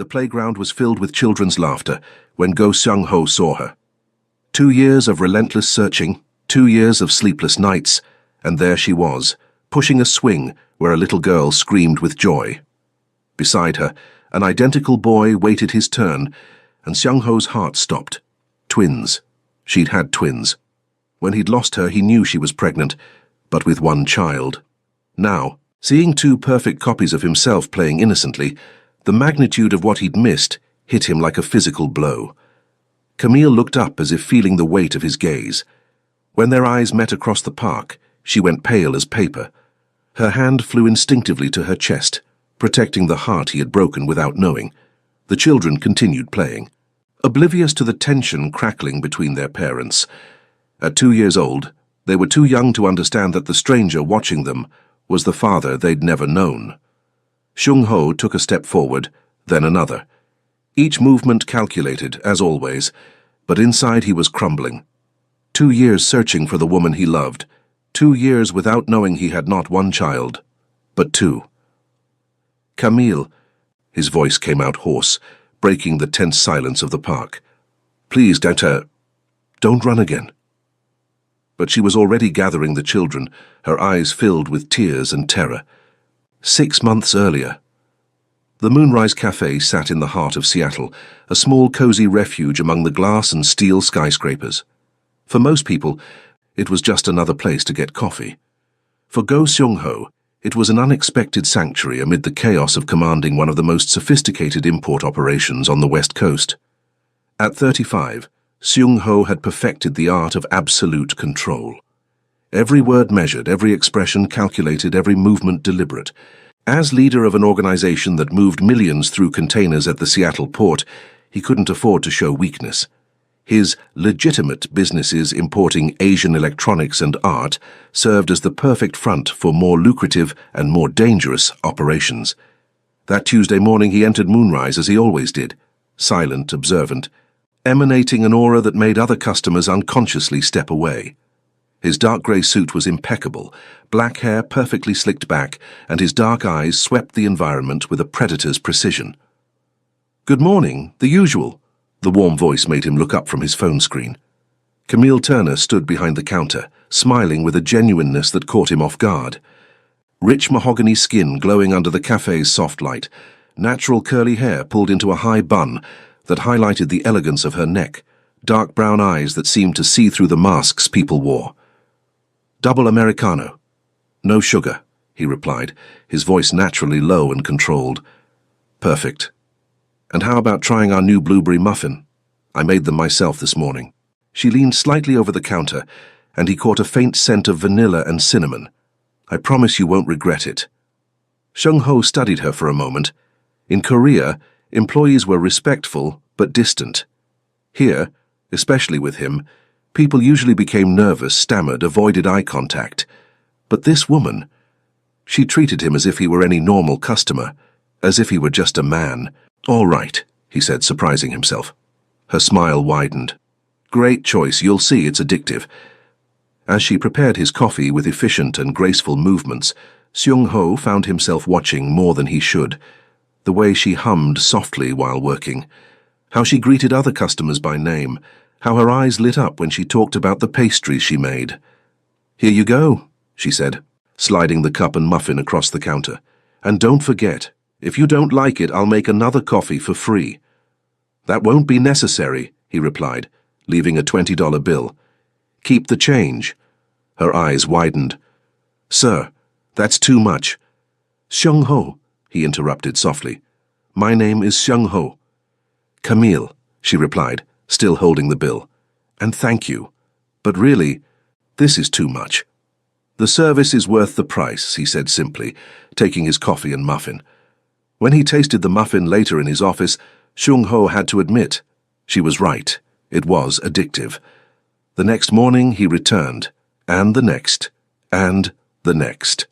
The playground was filled with children's laughter when Go Seung-ho saw her. 2 years of relentless searching, 2 years of sleepless nights, and there she was, pushing a swing where a little girl screamed with joy. Beside her, an identical boy waited his turn, and Seung-ho's heart stopped. Twins. She'd had twins. When he'd lost her, he knew she was pregnant, but with one child. Now, seeing 2 perfect copies of himself playing innocently, the magnitude of what he'd missed hit him like a physical blow. Camille looked up as if feeling the weight of his gaze. When their eyes met across the park, she went pale as paper. Her hand flew instinctively to her chest, protecting the heart he had broken without knowing. The children continued playing, oblivious to the tension crackling between their parents. At 2 years old, they were too young to understand that the stranger watching them was the father they'd never known. Seung-ho took a step forward, then another. Each movement calculated, as always, but inside he was crumbling. 2 years searching for the woman he loved, 2 years without knowing he had not one child, but 2. Camille, his voice came out hoarse, breaking the tense silence of the park. Please, don't run again. But she was already gathering the children, her eyes filled with tears and terror. 6 months earlier. The Moonrise Cafe sat in the heart of Seattle, a small cozy refuge among the glass and steel skyscrapers. For most people, it was just another place to get coffee. For Go Seung-ho, it was an unexpected sanctuary amid the chaos of commanding one of the most sophisticated import operations on the West Coast. At 35, Seung-ho had perfected the art of absolute control. Every word measured, every expression calculated, every movement deliberate. As leader of an organization that moved millions through containers at the Seattle port, he couldn't afford to show weakness. His legitimate businesses importing Asian electronics and art served as the perfect front for more lucrative and more dangerous operations. That Tuesday morning he entered Moonrise as he always did, silent, observant, emanating an aura that made other customers unconsciously step away. His dark grey suit was impeccable, black hair perfectly slicked back, and his dark eyes swept the environment with a predator's precision. "Good morning, the usual." The warm voice made him look up from his phone screen. Camille Turner stood behind the counter, smiling with a genuineness that caught him off guard. Rich mahogany skin glowing under the cafe's soft light, natural curly hair pulled into a high bun that highlighted the elegance of her neck, dark brown eyes that seemed to see through the masks people wore. "Double Americano." "No sugar," he replied, his voice naturally low and controlled. "Perfect. And how about trying our new blueberry muffin? I made them myself this morning." She leaned slightly over the counter, and he caught a faint scent of vanilla and cinnamon. "I promise you won't regret it." Seung-ho studied her for a moment. In Korea, employees were respectful but distant. Here, especially with him, people usually became nervous, stammered, avoided eye contact. But this woman, she treated him as if he were any normal customer, as if he were just a man. "All right," he said, surprising himself. Her smile widened. "Great choice, you'll see it's addictive." As she prepared his coffee with efficient and graceful movements, Seung-ho found himself watching more than he should. The way she hummed softly while working, how she greeted other customers by name, how her eyes lit up when she talked about the pastries she made. "Here you go," she said, sliding the cup and muffin across the counter. "And don't forget, if you don't like it, I'll make another coffee for free." "That won't be necessary," he replied, leaving a $20 bill. "Keep the change." Her eyes widened. "Sir, that's too much." "Seung-ho," he interrupted softly. "My name is Seung-ho." "Camille," she replied, still holding the bill. "And thank you. But really, this is too much." "The service is worth the price," he said simply, taking his coffee and muffin. When he tasted the muffin later in his office, Seung-ho had to admit, she was right. It was addictive. The next morning he returned, and the next, and the next.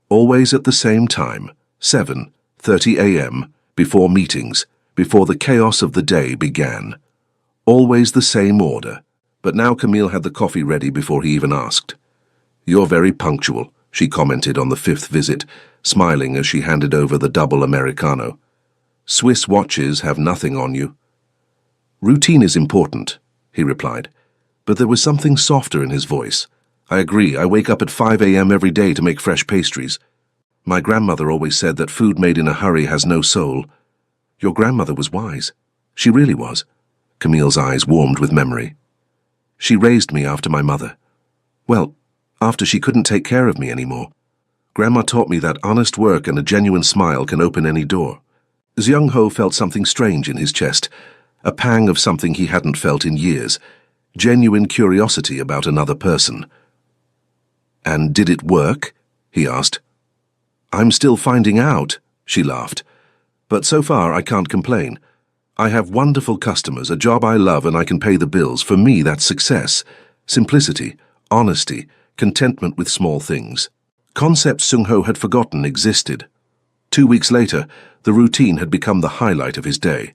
Always at the same time, 7:30 a.m., before meetings, before the chaos of the day began. Always the same order, but now Camille had the coffee ready before he even asked. "You're very punctual," she commented on the 5th visit, smiling as she handed over the double Americano. Swiss watches have nothing on you. Routine is important, he replied, but there was something softer in his voice. I agree, I wake up at 5 a.m. every day to make fresh pastries. My grandmother always said that food made in a hurry has no soul. Your grandmother was wise. She really was. Camille's eyes warmed with memory. She raised me after my mother. Well, after she couldn't take care of me anymore. Grandma taught me that honest work and a genuine smile can open any door. Xiang Ho felt something strange in his chest, a pang of something he hadn't felt in years, genuine curiosity about another person. And did it work? He asked. I'm still finding out, she laughed. But so far I can't complain. I have wonderful customers, a job I love, and I can pay the bills. For me, that's success. Simplicity, honesty, contentment with small things. Concepts Xiang Ho had forgotten existed. 2 weeks later, the routine had become the highlight of his day.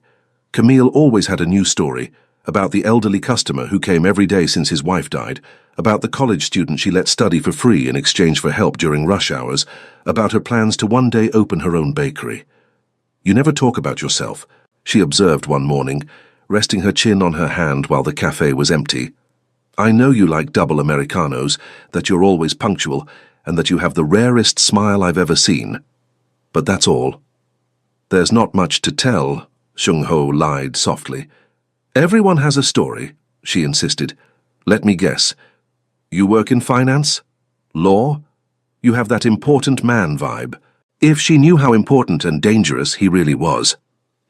Camille always had a new story, about the elderly customer who came every day since his wife died, about the college student she let study for free in exchange for help during rush hours, about her plans to one day open her own bakery. You never talk about yourself, she observed one morning, resting her chin on her hand while the cafe was empty. I know you like double Americanos, that you're always punctual, and that you have the rarest smile I've ever seen. But that's all. There's not much to tell, Xiang Ho lied softly. Everyone has a story, she insisted. Let me guess. You work in finance? Law? You have that important man vibe. If she knew how important and dangerous he really was.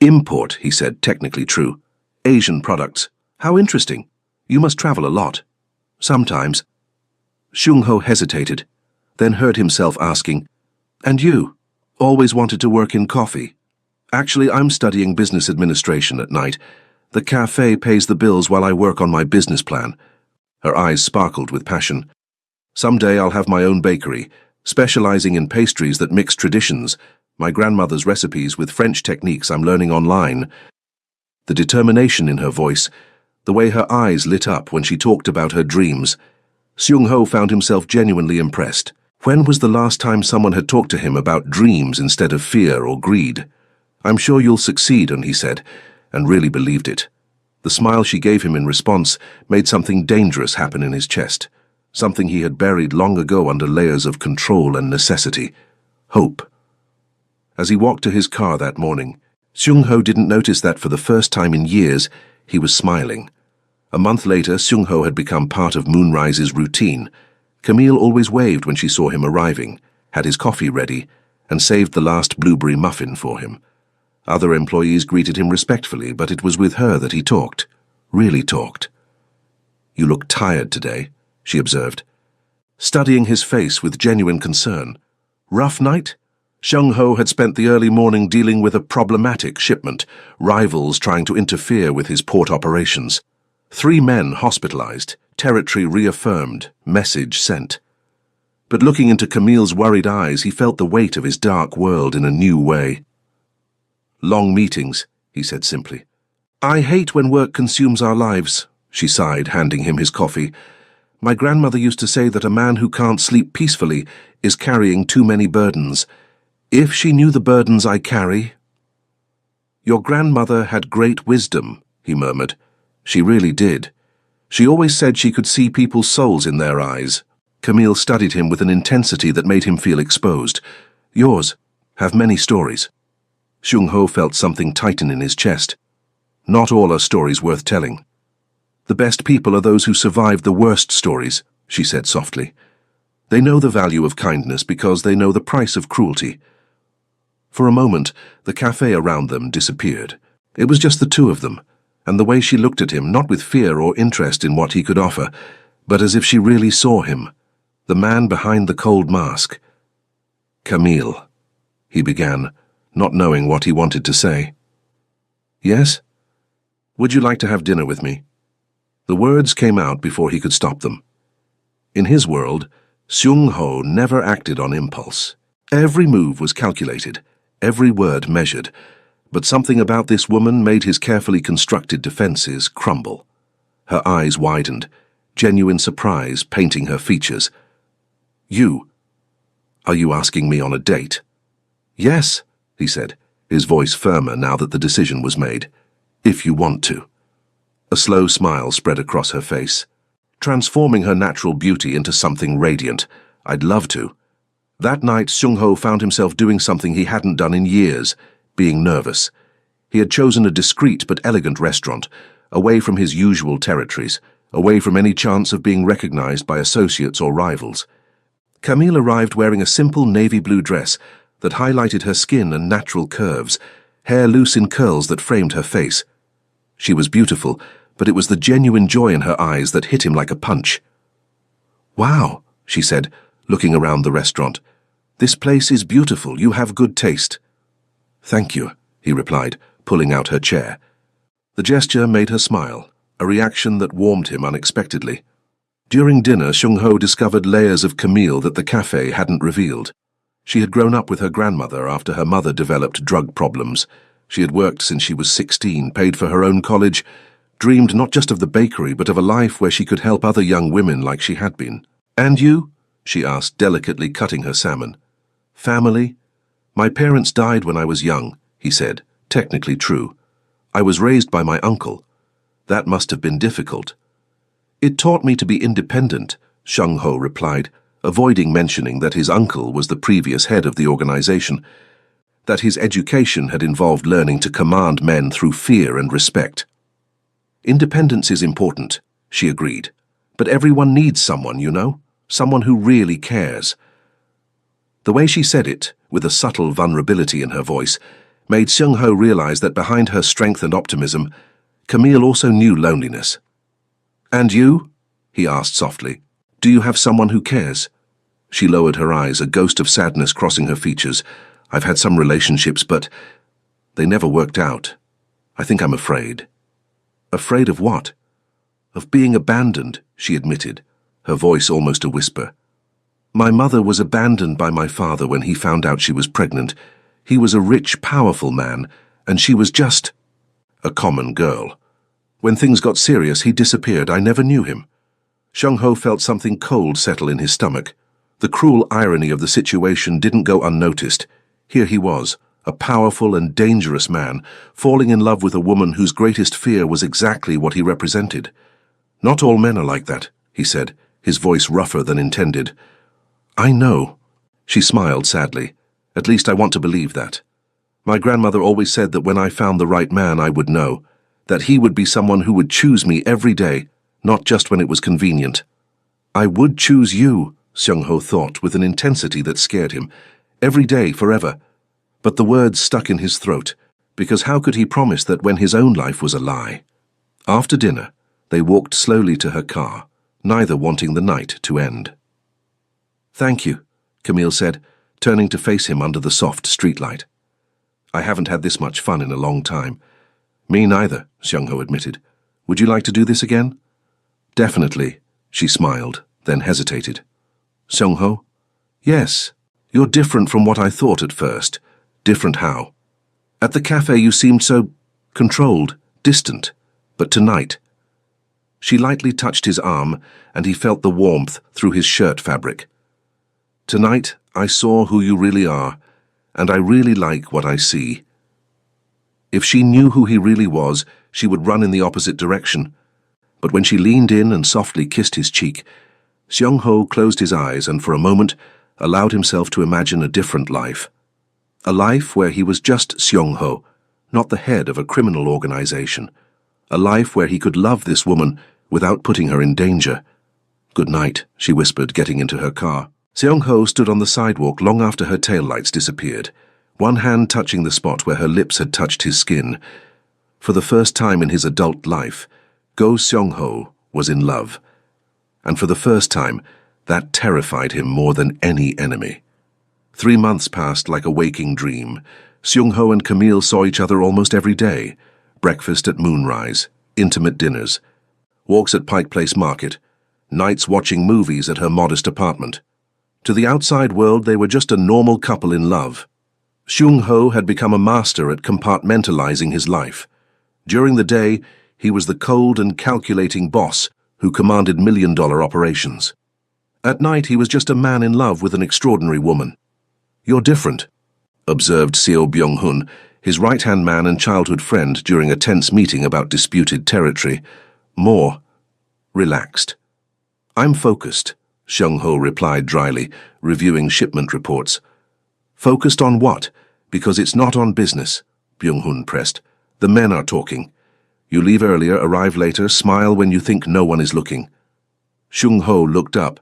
Import, he said, technically true. Asian products. How interesting. You must travel a lot. Sometimes. Xiang Ho hesitated, then heard himself asking, And you? Always wanted to work in coffee? Actually, I'm studying business administration at night. The cafe pays the bills while I work on my business plan. Her eyes sparkled with passion. Someday I'll have my own bakery, specializing in pastries that mix traditions, my grandmother's recipes with French techniques I'm learning online. The determination in her voice, the way her eyes lit up when she talked about her dreams. Xiang Ho found himself genuinely impressed. When was the last time someone had talked to him about dreams instead of fear or greed? I'm sure you'll succeed, he said, and really believed it. The smile she gave him in response made something dangerous happen in his chest, something he had buried long ago under layers of control and necessity. Hope. As he walked to his car that morning, Xiang Ho didn't notice that for the first time in years, he was smiling. A month later, Xiang Ho had become part of Moonrise's routine. Camille always waved when she saw him arriving, had his coffee ready, and saved the last blueberry muffin for him. Other employees greeted him respectfully, but it was with her that he talked, really talked. You look tired today, she observed, studying his face with genuine concern. Rough night? Xiang Ho had spent the early morning dealing with a problematic shipment, rivals trying to interfere with his port operations. 3 men hospitalized, territory reaffirmed, message sent. But looking into Camille's worried eyes, he felt the weight of his dark world in a new way. Long meetings, he said simply. I hate when work consumes our lives, she sighed, handing him his coffee. My grandmother used to say that a man who can't sleep peacefully is carrying too many burdens. If she knew the burdens I carry... Your grandmother had great wisdom, he murmured. She really did. She always said she could see people's souls in their eyes. Camille studied him with an intensity that made him feel exposed. Yours have many stories. Xiang Ho felt something tighten in his chest. Not all are stories worth telling. The best people are those who survived the worst stories, she said softly. They know the value of kindness because they know the price of cruelty. For a moment, the cafe around them disappeared. It was just the two of them, and the way she looked at him, not with fear or interest in what he could offer, but as if she really saw him, the man behind the cold mask. Camille, he began, not knowing what he wanted to say. Yes? Would you like to have dinner with me? The words came out before he could stop them. In his world, Xiang Ho never acted on impulse. Every move was calculated, every word measured, but something about this woman made his carefully constructed defenses crumble. Her eyes widened, genuine surprise painting her features. You? Are you asking me on a date? Yes, he said, his voice firmer now that the decision was made. If you want to. A slow smile spread across her face, transforming her natural beauty into something radiant. I'd love to. That night, Seung-ho found himself doing something he hadn't done in years, being nervous. He had chosen a discreet but elegant restaurant, away from his usual territories, away from any chance of being recognized by associates or rivals. Camille arrived wearing a simple navy blue dress that highlighted her skin and natural curves, hair loose in curls that framed her face. She was beautiful, but it was the genuine joy in her eyes that hit him like a punch. "Wow," she said, looking around the restaurant. "This place is beautiful. You have good taste." "Thank you," he replied, pulling out her chair. The gesture made her smile, a reaction that warmed him unexpectedly. During dinner, Seung-ho discovered layers of Camille that the cafe hadn't revealed. She had grown up with her grandmother after her mother developed drug problems. She had worked since she was 16, paid for her own college, dreamed not just of the bakery but of a life where she could help other young women like she had been. "And you?" she asked, delicately cutting her salmon. "Family? My parents died when I was young," he said, technically true. "I was raised by my uncle. That must have been difficult." "It taught me to be independent," Seung-ho replied, avoiding mentioning that his uncle was the previous head of the organization, that his education had involved learning to command men through fear and respect. "Independence is important," she agreed, "but everyone needs someone, you know, someone who really cares." The way she said it, with a subtle vulnerability in her voice, made Seung-ho realize that behind her strength and optimism, Camille also knew loneliness. "And you?" he asked softly. "Do you have someone who cares?" She lowered her eyes, a ghost of sadness crossing her features. "I've had some relationships, but they never worked out. I think I'm afraid." "Afraid of what?" "Of being abandoned," she admitted, her voice almost a whisper. "My mother was abandoned by my father when he found out she was pregnant. He was a rich, powerful man, and she was just a common girl. When things got serious, he disappeared. I never knew him." Seung-ho felt something cold settle in his stomach. The cruel irony of the situation didn't go unnoticed. Here he was, a powerful and dangerous man, falling in love with a woman whose greatest fear was exactly what he represented. "Not all men are like that," he said, his voice rougher than intended. "I know." She smiled sadly. "At least I want to believe that. My grandmother always said that when I found the right man I would know, that he would be someone who would choose me every day, not just when it was convenient." "I would choose you," Seung-ho thought with an intensity that scared him. "Every day, forever." But the words stuck in his throat, because how could he promise that when his own life was a lie? After dinner, they walked slowly to her car, neither wanting the night to end. "Thank you," Camille said, turning to face him under the soft streetlight. "I haven't had this much fun in a long time." "Me neither," Seung-ho admitted. "Would you like to do this again?" "Definitely," she smiled, then hesitated. "Seung-ho?" "Yes. You're different from what I thought at first." "Different how?" "At the cafe you seemed so controlled, distant. But tonight—" She lightly touched his arm, and he felt the warmth through his shirt fabric. "Tonight I saw who you really are, and I really like what I see." If she knew who he really was, she would run in the opposite direction. But when she leaned in and softly kissed his cheek, Seung-ho closed his eyes and for a moment allowed himself to imagine a different life. A life where he was just Seung-ho, not the head of a criminal organization. A life where he could love this woman without putting her in danger. "Good night," she whispered, getting into her car. Seung-ho stood on the sidewalk long after her taillights disappeared, one hand touching the spot where her lips had touched his skin. For the first time in his adult life, Go Seung-ho was in love. And for the first time, that terrified him more than any enemy. 3 months passed like a waking dream. Seung-ho and Camille saw each other almost every day. Breakfast at moonrise, intimate dinners, walks at Pike Place Market, nights watching movies at her modest apartment. To the outside world, they were just a normal couple in love. Seung-ho had become a master at compartmentalizing his life. During the day, he was the cold and calculating boss who commanded million-dollar operations. At night, he was just a man in love with an extraordinary woman. "You're different," observed Seo Byung-hun, his right-hand man and childhood friend during a tense meeting about disputed territory, more relaxed. "I'm focused," Seung-ho replied dryly, reviewing shipment reports. "Focused on what? Because it's not on business," Byung-hun pressed. "The men are talking. You leave earlier, arrive later, smile when you think no one is looking." Seung-ho looked up,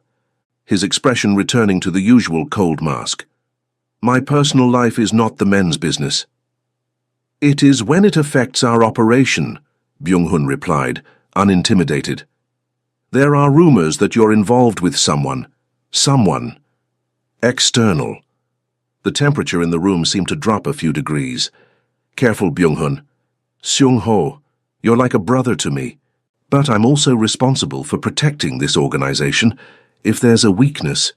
his expression returning to the usual cold mask. "My personal life is not the men's business." "It is when it affects our operation," Byung-hun replied, unintimidated. "There are rumors that you're involved with someone. Someone. External." The temperature in the room seemed to drop a few degrees. "Careful, Byung-hun. Seung-ho, you're like a brother to me. But I'm also responsible for protecting this organization. If there's a weakness—"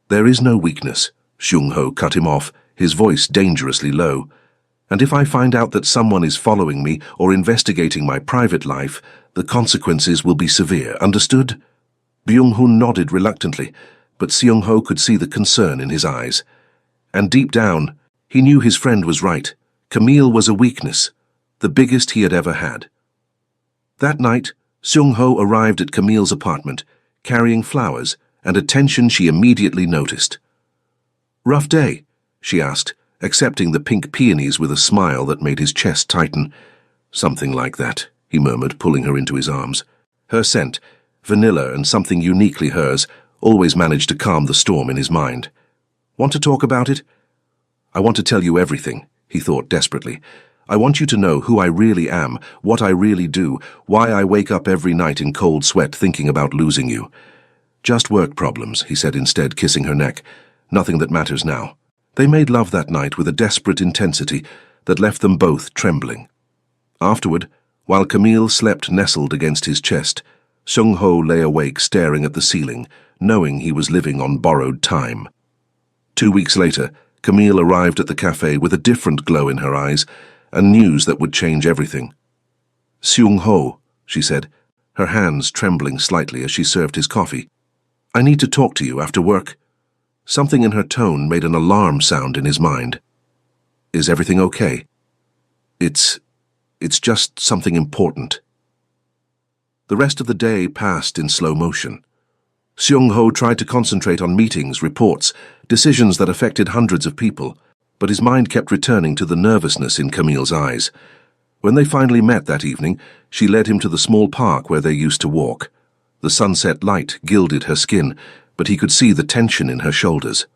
"There is no weakness," Seung-ho cut him off, his voice dangerously low. "And if I find out that someone is following me or investigating my private life, the consequences will be severe, understood?" Byung-hun nodded reluctantly, but Seung-ho could see the concern in his eyes. And deep down, he knew his friend was right. Camille was a weakness, the biggest he had ever had. That night, Seung-ho arrived at Camille's apartment, carrying flowers and attention she immediately noticed. "Rough day?" she asked, accepting the pink peonies with a smile that made his chest tighten. "Something like that," he murmured, pulling her into his arms. Her scent, vanilla and something uniquely hers, always managed to calm the storm in his mind. "Want to talk about it?" "I want to tell you everything," he thought desperately. "I want you to know who I really am, what I really do, why I wake up every night in cold sweat thinking about losing you." "Just work problems," he said instead, kissing her neck. "Nothing that matters now." They made love that night with a desperate intensity that left them both trembling. Afterward, while Camille slept nestled against his chest, Seung-ho lay awake staring at the ceiling, knowing he was living on borrowed time. 2 weeks later, Camille arrived at the cafe with a different glow in her eyes and news that would change everything. "Seung-ho," she said, her hands trembling slightly as she served his coffee. "I need to talk to you after work." Something in her tone made an alarm sound in his mind. "Is everything okay?" It's just something important." The rest of the day passed in slow motion. Seung-ho tried to concentrate on meetings, reports, decisions that affected hundreds of people, but his mind kept returning to the nervousness in Camille's eyes. When they finally met that evening, she led him to the small park where they used to walk. The sunset light gilded her skin, but he could see the tension in her shoulders.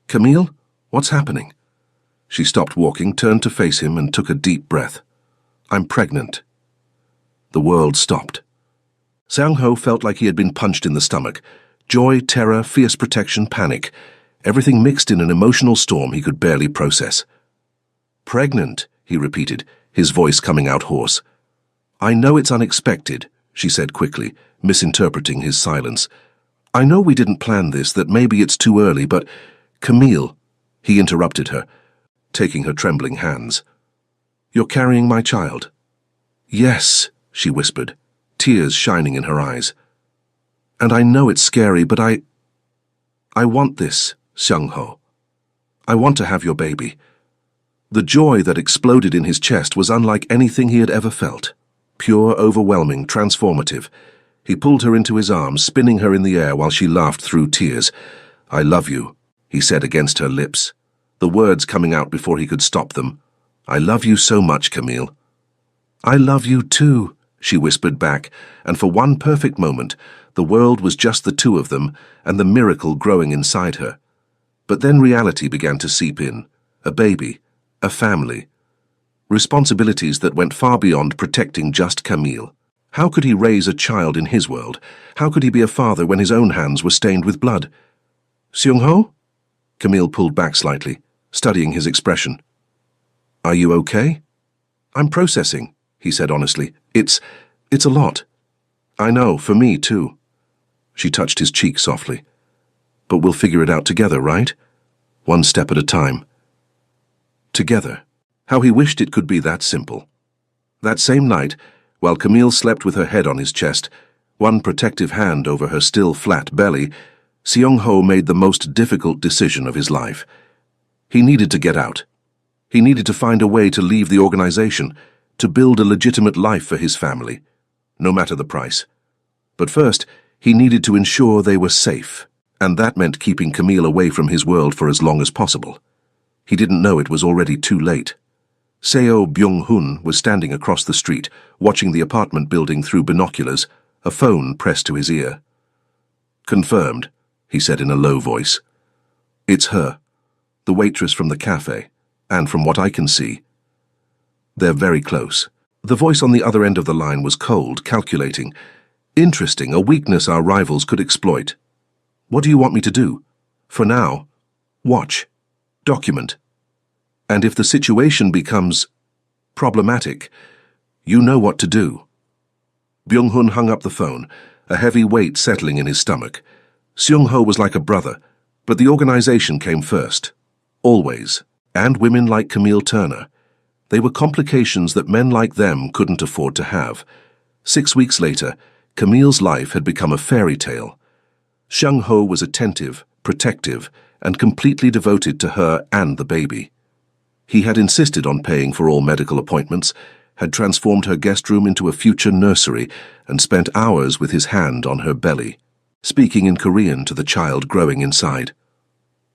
"Camille, what's happening?" She stopped walking, turned to face him, and took a deep breath. "I'm pregnant." The world stopped. Seung-ho felt like he had been punched in the stomach. Joy, terror, fierce protection, panic. Everything mixed in an emotional storm he could barely process. "Pregnant," he repeated, his voice coming out hoarse. "I know it's unexpected," she said quickly, misinterpreting his silence. "I know we didn't plan this, that maybe it's too early, but—" "Camille," he interrupted her, taking her trembling hands. "You're carrying my child?" "Yes," she whispered, tears shining in her eyes. "And I know it's scary, but I want this, Seung-ho. I want to have your baby." The joy that exploded in his chest was unlike anything he had ever felt. Pure, overwhelming, transformative. He pulled her into his arms, spinning her in the air while she laughed through tears. "I love you," he said against her lips, the words coming out before he could stop them. "I love you so much, Camille." "I love you too," she whispered back, and for one perfect moment, the world was just the two of them and the miracle growing inside her. But then reality began to seep in. A baby, a family. Responsibilities that went far beyond protecting just Camille. How could he raise a child in his world? How could he be a father when his own hands were stained with blood? "Seung-ho?" Camille pulled back slightly, studying his expression. "Are you okay?" "I'm processing," he said honestly. It's a lot." "I know, for me too." She touched his cheek softly. "But we'll figure it out together, right? One step at a time." Together. How he wished it could be that simple. That same night, while Camille slept with her head on his chest, one protective hand over her still flat belly, Seung-ho made the most difficult decision of his life. He needed to get out. He needed to find a way to leave the organization, to build a legitimate life for his family, no matter the price. But first, he needed to ensure they were safe, and that meant keeping Camille away from his world for as long as possible. He didn't know it was already too late. Seo Byung-hun was standing across the street, watching the apartment building through binoculars, a phone pressed to his ear. "Confirmed," he said in a low voice. "It's her, the waitress from the cafe, and from what I can see, they're very close." The voice on the other end of the line was cold, calculating. "Interesting, a weakness our rivals could exploit. What do you want me to do? For now, watch, document. And if the situation becomes problematic, you know what to do." Byung-hun hung up the phone, a heavy weight settling in his stomach. Seung-ho was like a brother, but the organization came first. Always. And women like Camille Turner. They were complications that men like them couldn't afford to have. 6 weeks later, Camille's life had become a fairy tale. Seung-ho was attentive, protective, and completely devoted to her and the baby. He had insisted on paying for all medical appointments, had transformed her guest room into a future nursery, and spent hours with his hand on her belly, speaking in Korean to the child growing inside.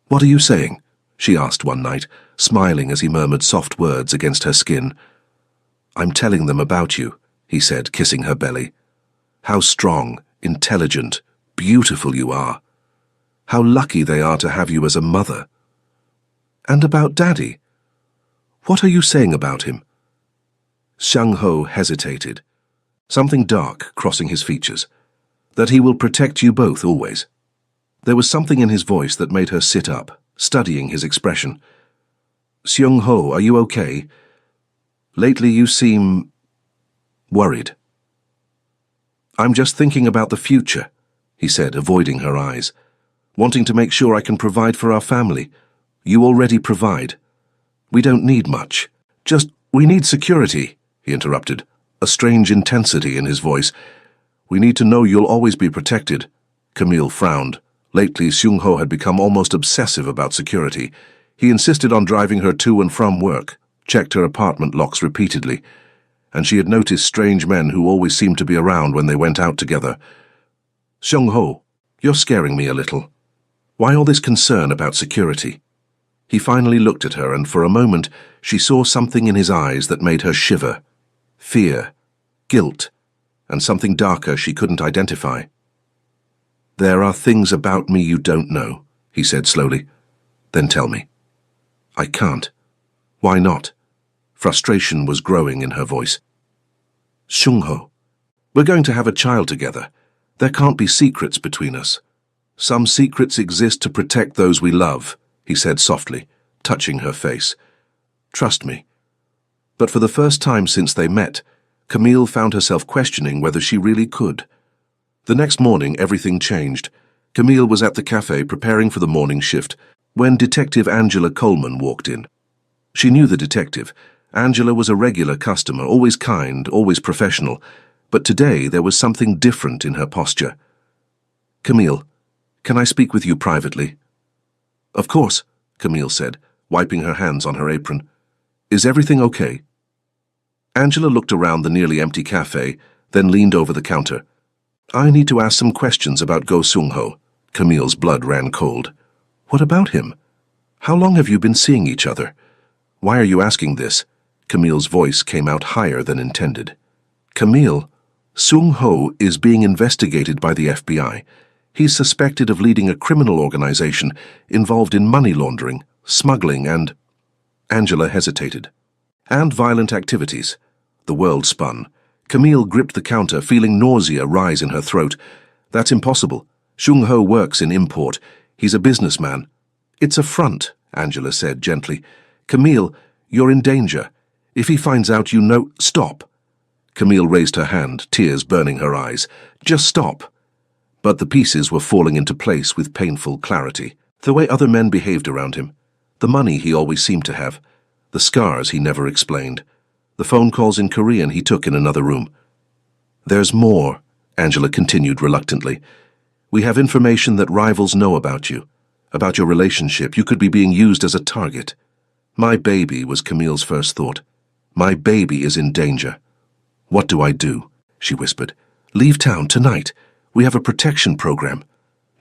"What are you saying?" she asked one night, smiling as he murmured soft words against her skin. "I'm telling them about you," he said, kissing her belly. "How strong, intelligent, beautiful you are. How lucky they are to have you as a mother. And about Daddy? What are you saying about him?" Seung-ho hesitated, something dark crossing his features. "That he will protect you both always." There was something in his voice that made her sit up, studying his expression. "Seung-ho, are you okay? Lately you seem worried." "I'm just thinking about the future," he said, avoiding her eyes. "Wanting to make sure I can provide for our family. You already provide. We don't need much. We need security," he interrupted, a strange intensity in his voice. "We need to know you'll always be protected." Camille frowned. Lately, Seung-ho had become almost obsessive about security. He insisted on driving her to and from work, checked her apartment locks repeatedly, and she had noticed strange men who always seemed to be around when they went out together. "Seung-ho, you're scaring me a little. Why all this concern about security?" He finally looked at her, and for a moment she saw something in his eyes that made her shiver. Fear, guilt, and something darker she couldn't identify. "There are things about me you don't know," he said slowly. "Then tell me." "I can't." "Why not?" Frustration was growing in her voice. "Seung-ho, we're going to have a child together. There can't be secrets between us. Some secrets exist to protect those we love," he said softly, touching her face. "Trust me." But for the first time since they met, Camille found herself questioning whether she really could. The next morning, everything changed. Camille was at the cafe preparing for the morning shift when Detective Angela Coleman walked in. She knew the detective. Angela was a regular customer, always kind, always professional, but today there was something different in her posture. "Camille, can I speak with you privately?" "Of course," Camille said, wiping her hands on her apron. "Is everything okay?" Angela looked around the nearly empty cafe, then leaned over the counter. "I need to ask some questions about Go Seung-ho." Camille's blood ran cold. "What about him? How long have you been seeing each other?" "Why are you asking this?" Camille's voice came out higher than intended. "Camille, Seung-ho is being investigated by the FBI. He's suspected of leading a criminal organization involved in money laundering, smuggling, and—" Angela hesitated. "And violent activities." The world spun. Camille gripped the counter, feeling nausea rise in her throat. "That's impossible. Seung-ho works in import. He's a businessman." "It's a front," Angela said gently. "Camille, you're in danger. If he finds out you know—" "Stop." Camille raised her hand, tears burning her eyes. "Just stop." But the pieces were falling into place with painful clarity. The way other men behaved around him, the money he always seemed to have, the scars he never explained, the phone calls in Korean he took in another room. "There's more," Angela continued reluctantly. "We have information that rivals know about you, about your relationship. You could be being used as a target." My baby was Camille's first thought. My baby is in danger. What do I do? She whispered. Leave town tonight. We have a protection program.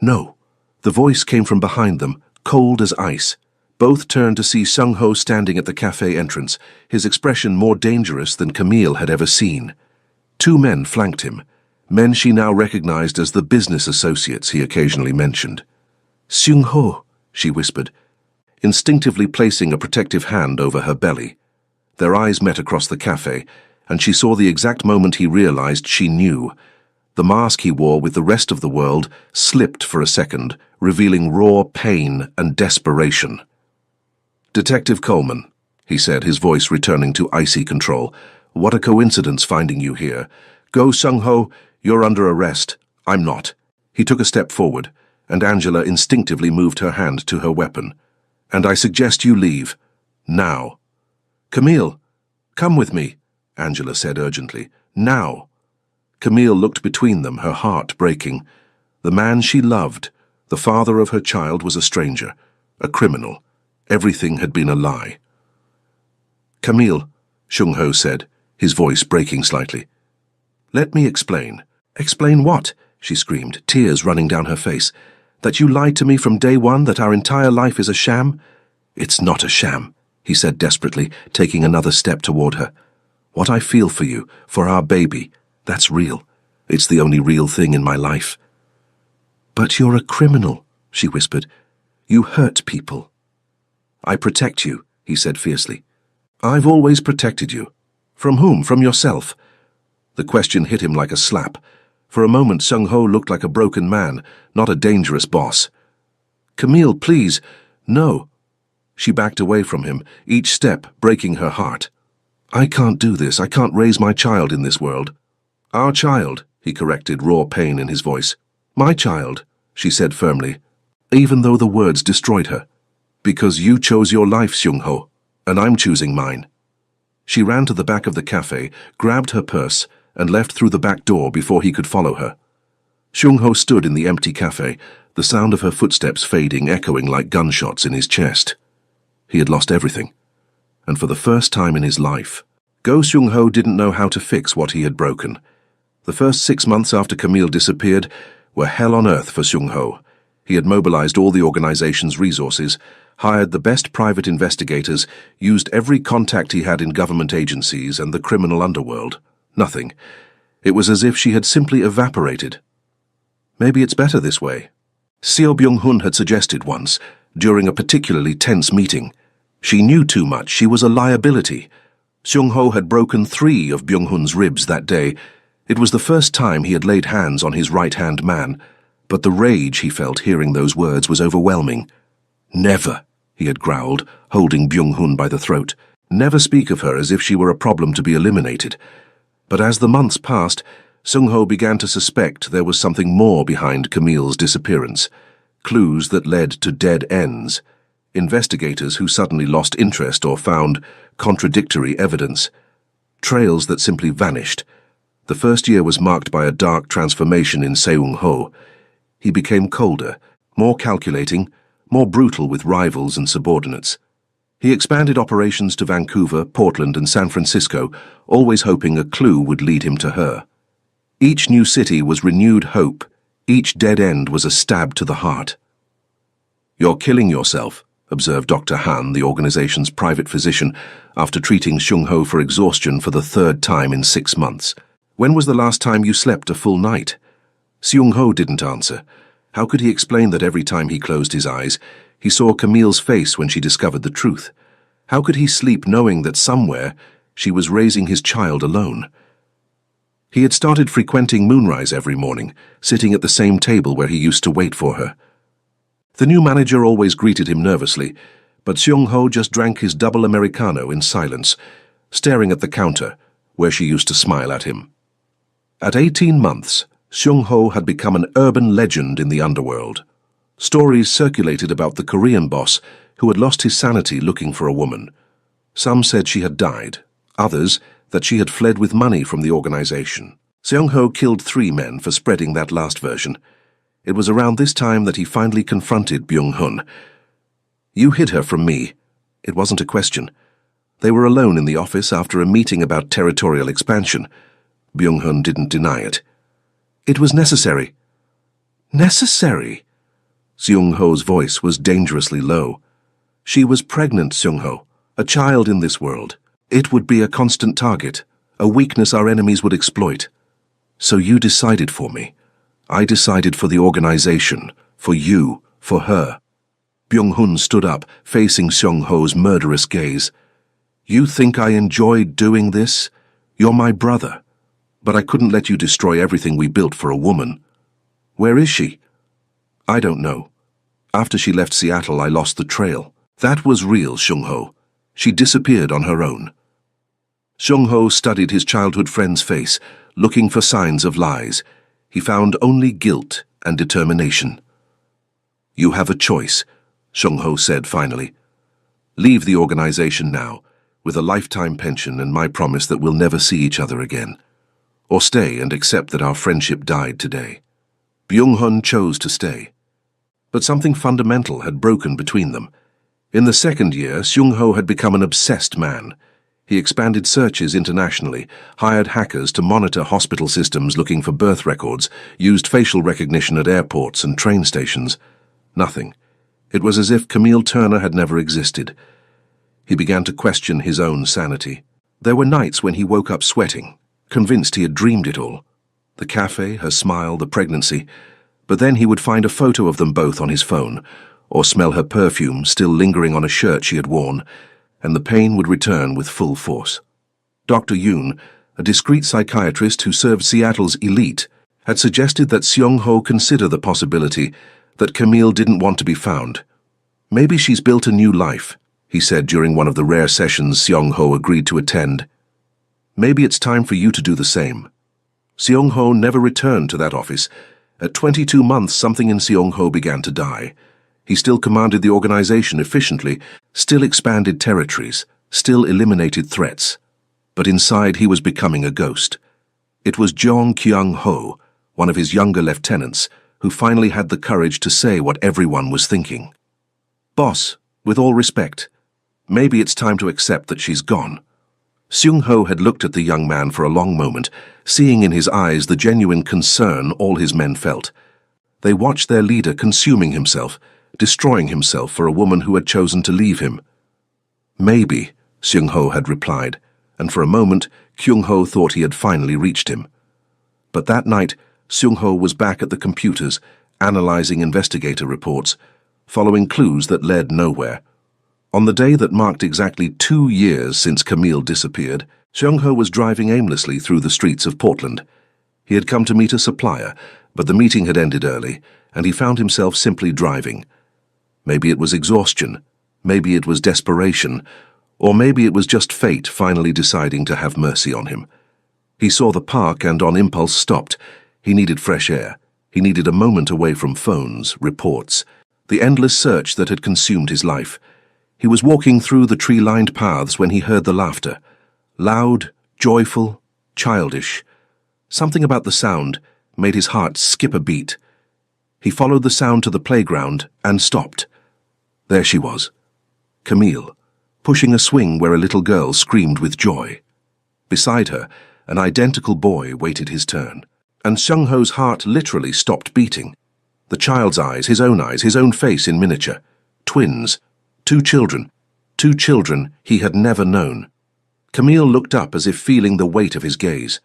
No. The voice came from behind them, cold as ice. Both turned to see Sung-ho standing at the cafe entrance, his expression more dangerous than Camille had ever seen. Two men flanked him, men she now recognized as the business associates he occasionally mentioned. Sung-ho, she whispered, instinctively placing a protective hand over her belly. Their eyes met across the cafe, and she saw the exact moment he realized she knew. The mask he wore with the rest of the world slipped for a second, revealing raw pain and desperation. Detective Coleman, he said, his voice returning to icy control. What a coincidence finding you here. Go, Sung-ho, you're under arrest. I'm not. He took a step forward, and Angela instinctively moved her hand to her weapon. And I suggest you leave. Now. Camille, come with me, Angela said urgently. Now. Camille looked between them, her heart breaking. The man she loved, the father of her child, was a stranger, a criminal. Everything had been a lie. Camille, Sung-ho said, his voice breaking slightly. Let me explain. Explain what? She screamed, tears running down her face. That you lied to me from day one, that our entire life is a sham? It's not a sham, he said desperately, taking another step toward her. What I feel for you, for our baby, that's real. It's the only real thing in my life. But you're a criminal, she whispered. You hurt people. I protect you, he said fiercely. I've always protected you. From whom? From yourself? The question hit him like a slap. For a moment, Sung-ho looked like a broken man, not a dangerous boss. Camille, please, no. She backed away from him, each step breaking her heart. I can't do this. I can't raise my child in this world. Our child, he corrected, raw pain in his voice. My child, she said firmly, even though the words destroyed her. Because you chose your life, Sung-ho, and I'm choosing mine. She ran to the back of the cafe, grabbed her purse, and left through the back door before he could follow her. Sung-ho stood in the empty cafe, the sound of her footsteps fading, echoing like gunshots in his chest. He had lost everything, and for the first time in his life, Go Sung-ho didn't know how to fix what he had broken. The first 6 months after Camille disappeared were hell on earth for Sung-ho. He had mobilized all the organization's resources, hired the best private investigators, used every contact he had in government agencies and the criminal underworld. Nothing. It was as if she had simply evaporated. Maybe it's better this way. Seo Byung-hun had suggested once, during a particularly tense meeting. She knew too much. She was a liability. Sung-ho had broken 3 of Byung-hun's ribs that day. It was the first time he had laid hands on his right-hand man, but the rage he felt hearing those words was overwhelming. Never, he had growled, holding Byung-hun by the throat. Never speak of her as if she were a problem to be eliminated. But as the months passed, Sung-ho began to suspect there was something more behind Camille's disappearance. Clues that led to dead ends. Investigators who suddenly lost interest or found contradictory evidence. Trails that simply vanished. The first year was marked by a dark transformation in Seung-ho. He became colder, more calculating, more brutal with rivals and subordinates. He expanded operations to Vancouver, Portland, and San Francisco, always hoping a clue would lead him to her. Each new city was renewed hope. Each dead end was a stab to the heart. You're killing yourself, observed Dr. Han, the organization's private physician, after treating Sung-ho for exhaustion for the 3rd time in 6 months. When was the last time you slept a full night? Sung-ho didn't answer. How could he explain that every time he closed his eyes, he saw Camille's face when she discovered the truth? How could he sleep knowing that somewhere she was raising his child alone? He had started frequenting Moonrise every morning, sitting at the same table where he used to wait for her. The new manager always greeted him nervously, but Sung-ho just drank his double Americano in silence, staring at the counter, where she used to smile at him. At 18 months, Sung-ho had become an urban legend in the underworld. Stories circulated about the Korean boss who had lost his sanity looking for a woman. Some said she had died, others that she had fled with money from the organization. Sung-ho killed 3 men for spreading that last version. It was around this time that he finally confronted Byung-hun. You hid her from me. It wasn't a question. They were alone in the office after a meeting about territorial expansion. Byung-hun didn't deny it. It was necessary. Necessary? Seung-ho's voice was dangerously low. She was pregnant, Seung-ho, a child in this world. It would be a constant target, a weakness our enemies would exploit. So you decided for me. I decided for the organization, for you, for her. Byung-hun stood up, facing Seung-ho's murderous gaze. You think I enjoyed doing this? You're my brother. But I couldn't let you destroy everything we built for a woman. Where is she? I don't know. After she left Seattle, I lost the trail. That was real, Seung-ho. She disappeared on her own. Seung-ho studied his childhood friend's face, looking for signs of lies. He found only guilt and determination. You have a choice, Seung-ho said finally. Leave the organization now, with a lifetime pension and my promise that we'll never see each other again. Or stay and accept that our friendship died today. Byung-hun chose to stay. But something fundamental had broken between them. In the second year, Seung-ho had become an obsessed man. He expanded searches internationally, hired hackers to monitor hospital systems looking for birth records, used facial recognition at airports and train stations. Nothing. It was as if Camille Turner had never existed. He began to question his own sanity. There were nights when he woke up sweating, convinced he had dreamed it all. The cafe, her smile, the pregnancy. But then he would find a photo of them both on his phone, or smell her perfume still lingering on a shirt she had worn, and the pain would return with full force. Dr. Yoon, a discreet psychiatrist who served Seattle's elite, had suggested that Seung-ho consider the possibility that Camille didn't want to be found. Maybe she's built a new life, he said during one of the rare sessions Seung-ho agreed to attend. Maybe it's time for you to do the same. Seung-ho never returned to that office. At 22 months, something in Seung-ho began to die. He still commanded the organization efficiently, still expanded territories, still eliminated threats. But inside he was becoming a ghost. It was Jeong Kyung-ho, one of his younger lieutenants, who finally had the courage to say what everyone was thinking. Boss, with all respect, maybe it's time to accept that she's gone. Seung-ho had looked at the young man for a long moment, seeing in his eyes the genuine concern all his men felt. They watched their leader consuming himself, destroying himself for a woman who had chosen to leave him. Maybe, Seung-ho had replied, and for a moment Kyung-ho thought he had finally reached him. But that night, Seung-ho was back at the computers, analyzing investigator reports, following clues that led nowhere. On the day that marked exactly 2 years since Camille disappeared, Seung-ho was driving aimlessly through the streets of Portland. He had come to meet a supplier, but the meeting had ended early, and he found himself simply driving. Maybe it was exhaustion, maybe it was desperation, or maybe it was just fate finally deciding to have mercy on him. He saw the park and on impulse stopped. He needed fresh air. He needed a moment away from phones, reports, the endless search that had consumed his life. He was walking through the tree-lined paths when he heard the laughter. Loud, joyful, childish. Something about the sound made his heart skip a beat. He followed the sound to the playground and stopped. There she was, Camille, pushing a swing where a little girl screamed with joy. Beside her, an identical boy waited his turn, and Seung-ho's heart literally stopped beating. The child's eyes, his own face in miniature. Twins. 2 children he had never known. Camille looked up as if feeling the weight of his gaze.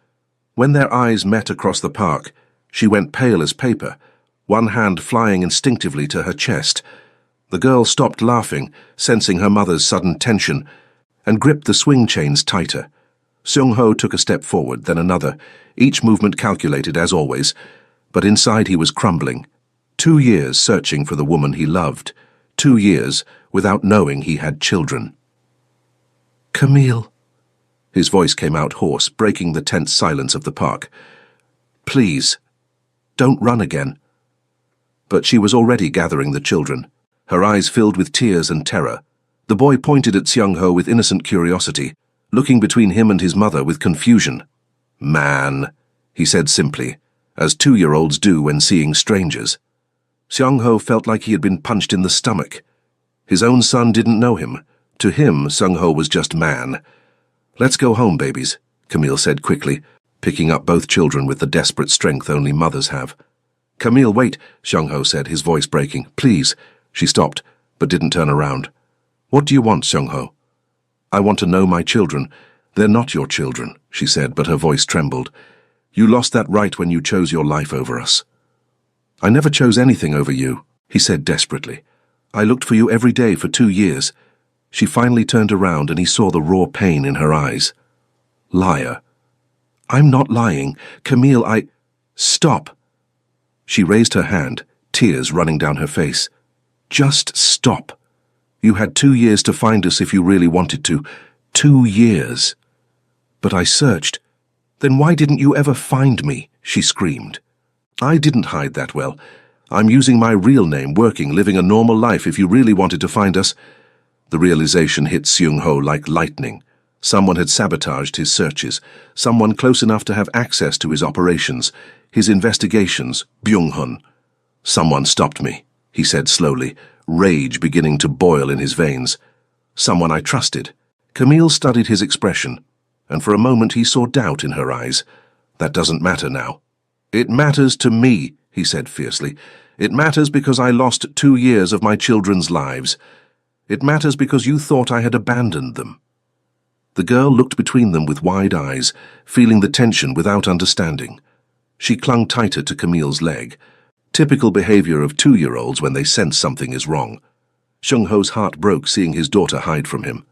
When their eyes met across the park, she went pale as paper, one hand flying instinctively to her chest. The girl stopped laughing, sensing her mother's sudden tension, and gripped the swing chains tighter. Seung-ho took a step forward, then another, each movement calculated as always, but inside he was crumbling. 2 years searching for the woman he loved. 2 years without knowing he had children. Camille. His voice came out hoarse, breaking the tense silence of the park. Please, don't run again. But she was already gathering the children, her eyes filled with tears and terror. The boy pointed at Seung-ho with innocent curiosity, looking between him and his mother with confusion. Man, he said simply, as 2-year-olds do when seeing strangers. Seung-ho felt like he had been punched in the stomach. His own son didn't know him, To him, Sung-ho was just man. "Let's go home, babies," Camille said quickly, picking up both children with the desperate strength only mothers have. "Camille, wait," Sung-ho said, his voice breaking. "Please." She stopped, but didn't turn around. "What do you want, Sung-ho?" "I want to know my children. They're not your children," she said, but her voice trembled. "You lost that right when you chose your life over us." "I never chose anything over you," he said desperately. "I looked for you every day for 2 years." She finally turned around and he saw the raw pain in her eyes. "Liar." "I'm not lying. Camille, Stop." She raised her hand, tears running down her face. "Just stop. You had 2 years to find us if you really wanted to. 2 years." "But I searched." "Then why didn't you ever find me?" she screamed. "I didn't hide that well. I'm using my real name, working, living a normal life if you really wanted to find us." The realization hit Seung-ho like lightning. Someone had sabotaged his searches, someone close enough to have access to his operations, his investigations, Byung-hun. "Someone stopped me," he said slowly, rage beginning to boil in his veins. "Someone I trusted." Camille studied his expression, and for a moment he saw doubt in her eyes. "That doesn't matter now." "It matters to me," he said fiercely. "It matters because I lost 2 years of my children's lives. It matters because you thought I had abandoned them." The girl looked between them with wide eyes, feeling the tension without understanding. She clung tighter to Camille's leg, typical behavior of 2-year-olds when they sense something is wrong. Sung-ho's heart broke seeing his daughter hide from him.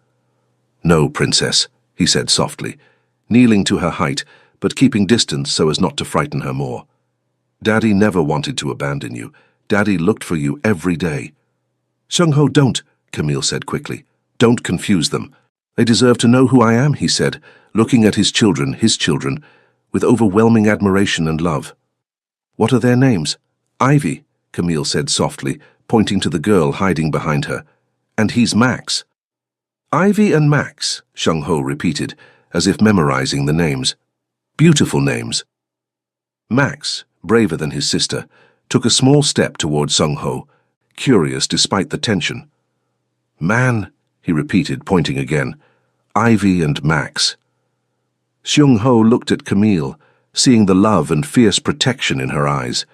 "No, princess," he said softly, kneeling to her height, but keeping distance so as not to frighten her more. "Daddy never wanted to abandon you. Daddy looked for you every day." "Sung-ho, don't," Camille said quickly. "Don't confuse them. They deserve to know who I am," he said, looking at his children, with overwhelming admiration and love. "What are their names?" "Ivy," Camille said softly, pointing to the girl hiding behind her. "And he's Max." "Ivy and Max," Sung-ho repeated, as if memorizing the names. "Beautiful names." Max, braver than his sister, took a small step toward Sung-ho, curious despite the tension. "Man," he repeated, pointing again. "Ivy and Max." Sung-ho looked at Camille, seeing the love and fierce protection in her eyes.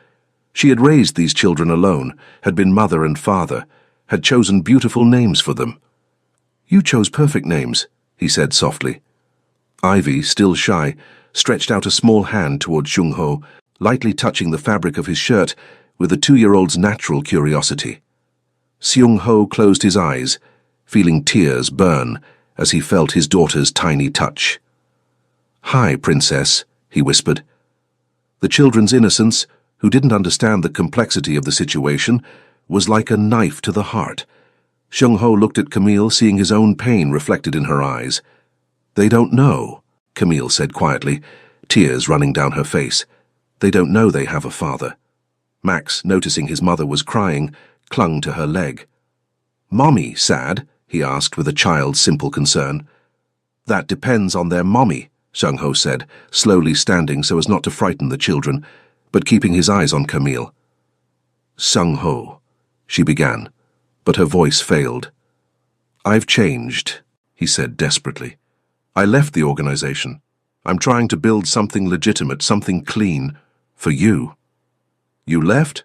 She had raised these children alone, had been mother and father, had chosen beautiful names for them. "You chose perfect names," he said softly. Ivy, still shy, stretched out a small hand toward Sung-ho, lightly touching the fabric of his shirt with the 2-year-old's natural curiosity. Sung-ho closed his eyes, feeling tears burn as he felt his daughter's tiny touch. "Hi, princess," he whispered. The children's innocence, who didn't understand the complexity of the situation, was like a knife to the heart. Sung-ho looked at Camille, seeing his own pain reflected in her eyes. "They don't know," Camille said quietly, tears running down her face. "They don't know they have a father." Max, noticing his mother was crying, clung to her leg. "Mommy sad?" he asked with a child's simple concern. "That depends on their mommy," Sung-ho said, slowly standing so as not to frighten the children, but keeping his eyes on Camille. "Sung-ho," she began, but her voice failed. "I've changed," he said desperately. "I left the organization. I'm trying to build something legitimate, something clean, for you." "You left?"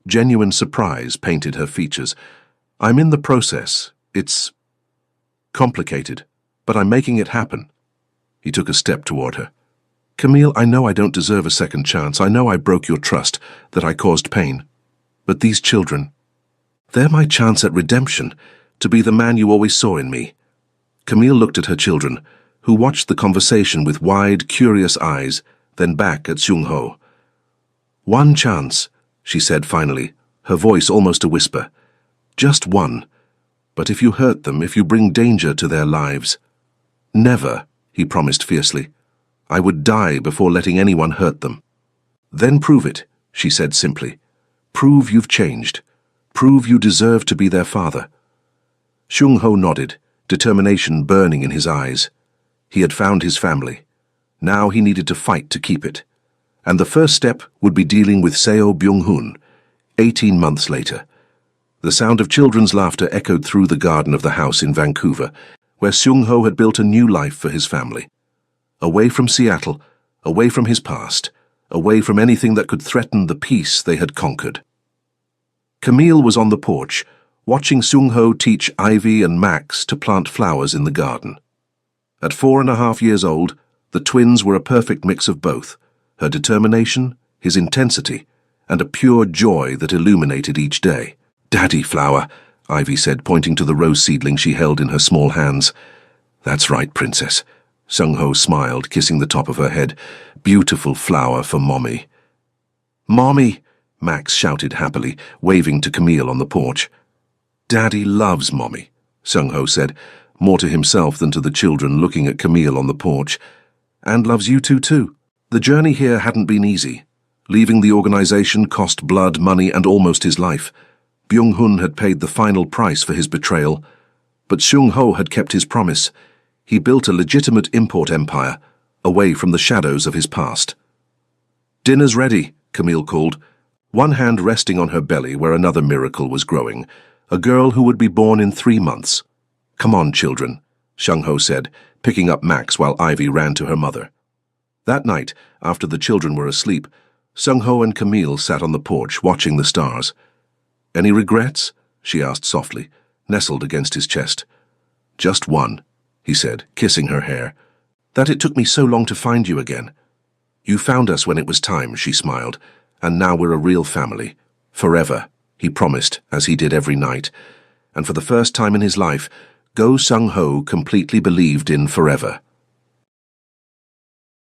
Genuine surprise painted her features. "I'm in the process. It's complicated, but I'm making it happen." He took a step toward her. "Camille, I know I don't deserve a second chance. I know I broke your trust, that I caused pain. But these children, they're my chance at redemption, to be the man you always saw in me." Camille looked at her children, who watched the conversation with wide, curious eyes, then back at Sung-ho. "One chance," she said finally, her voice almost a whisper. "Just one. But if you hurt them, if you bring danger to their lives—" "Never," he promised fiercely. "I would die before letting anyone hurt them." "Then prove it," she said simply. "Prove you've changed. Prove you deserve to be their father." Sung-ho nodded, determination burning in his eyes. He had found his family. Now he needed to fight to keep it. And the first step would be dealing with Seo Byung-hun, 18 months later. The sound of children's laughter echoed through the garden of the house in Vancouver, where Seung-ho had built a new life for his family. Away from Seattle, away from his past, away from anything that could threaten the peace they had conquered. Camille was on the porch, watching Seung-ho teach Ivy and Max to plant flowers in the garden. At 4.5 years old, the twins were a perfect mix of both, her determination, his intensity, and a pure joy that illuminated each day. "Daddy flower," Ivy said, pointing to the rose seedling she held in her small hands. "That's right, princess." Seung-ho smiled, kissing the top of her head. "Beautiful flower for Mommy." "Mommy!" Max shouted happily, waving to Camille on the porch. "Daddy loves Mommy," Seung-ho said, more to himself than to the children looking at Camille on the porch. "And loves you two too." The journey here hadn't been easy. Leaving the organization cost blood, money, and almost his life. Byung-hun had paid the final price for his betrayal. But Seung-ho had kept his promise. He built a legitimate import empire, away from the shadows of his past. "Dinner's ready," Camille called, one hand resting on her belly where another miracle was growing, a girl who would be born in 3 months. "Come on, children," Seung-ho said, picking up Max while Ivy ran to her mother. That night, after the children were asleep, Seung-ho and Camille sat on the porch watching the stars. "Any regrets?" she asked softly, nestled against his chest. "Just one," he said, kissing her hair. "That it took me so long to find you again." "You found us when it was time," she smiled, "and now we're a real family. Forever," he promised, as he did every night. And for the first time in his life, Go Sung-ho completely believed in forever.